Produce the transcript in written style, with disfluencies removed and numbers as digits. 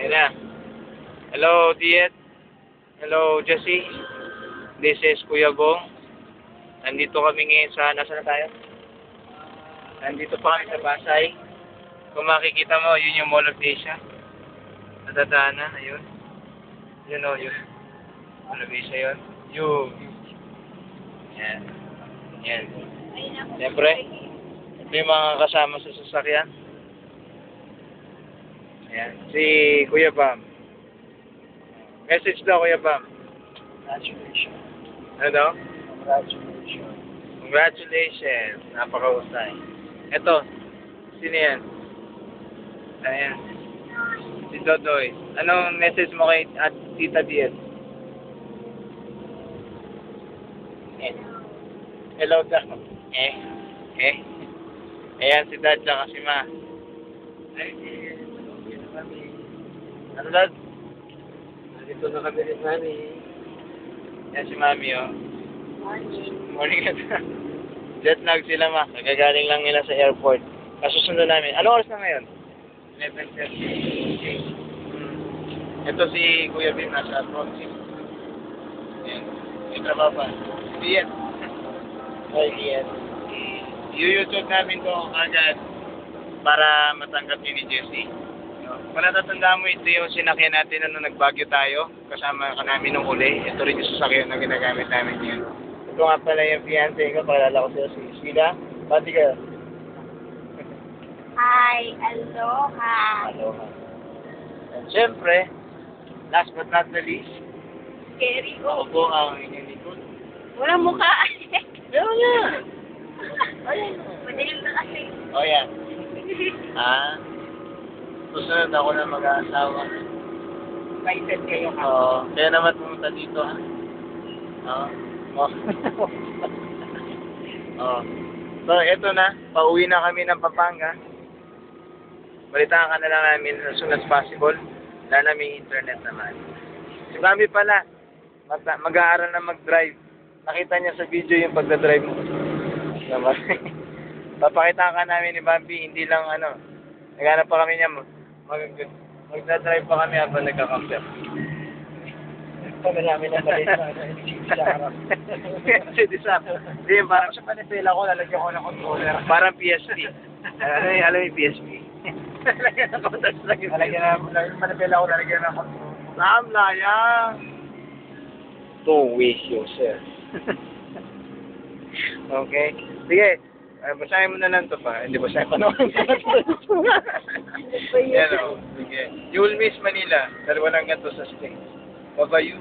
Ayan na. Hello, Diet. Hello, Jessie. This is Kuya Bong. Nandito kami ngayon sa, nasa na tayo? Nandito pa kami sa Pasay. Kung makikita mo, yun yung Mall of Asia. Nadadaanan, ayun. Yun o, yun. Mall of Asia yun. Yun. Yan. Yan. Siyempre, ito yung mga kasama sa sasakyan. Ayan. Si Kuya Bam. Message daw, Kuya Bam. Congratulations. Ano daw? Congratulations. Congratulations. Napakahusay. Ito. Sino yan? Ayan. Si Dodoy. Anong message mo kay Tita Diet? Hello, Dad. Ayan si Dad tsaka si Ma. Ano, Dad? Nandito na kami rin, Mami. Ayan si Mami, oh. Morning. Morning, jet lag sila, Ma. Nagagaling lang nila sa airport. Kasusunod namin. Ano oras na ngayon? 11:30. Ito si Kuya Bim nasa Proxy. Ayan. May trabaho pa. Diet. Hi, Ian. I-YouTube namin to agad para matanggap ni Jessie. Kung natatandaan mo, ito yung sinakyan natin na nung nagbagyo tayo. Kasama ka namin nung uli. Ito rin yung sasakyan na ginagamit namin yun. Ito nga pala yung fiancé ko. Palala ko sila si Sheila. Pati ka. Hi, aloha. Aloha. And syempre, last but not the least, Scary ako po ang inyong likod. Walang mukha. Meron niya. Madaling na kasi. O yan. Susunod ako na mag-aasawa. Excited kayo ka. Oo. Kaya naman pumunta dito, ha? Oo. Oo. So, eto na. Pauwi na kami ng Pampanga. Balitaan ka na lang namin as soon as possible. Wala namin internet naman. Si Bambi pala, mag-aaral na mag-drive. Nakita niya sa video yung pagdadrive mo. Papakita ka namin ni Bambi, hindi lang ano. Naghanap pa kami niya, magdadrive pa kami habang nagkakamper. Kami namin na mali sa harap. Hindi, parang Sa panipela ko, lalagyan ko ng controller. parang PSP. Alam yung PSP. Lalagyan ng controller. Panipela ko, lalagyan ng controller. Saan layang? Don't waste yourself. Okay? Sige. Basahin mo na lang to pa. Hindi, basahin pa naman. Yan o. Sige. You will miss Manila. Dalawa lang ganito sa States. Bye-bye you.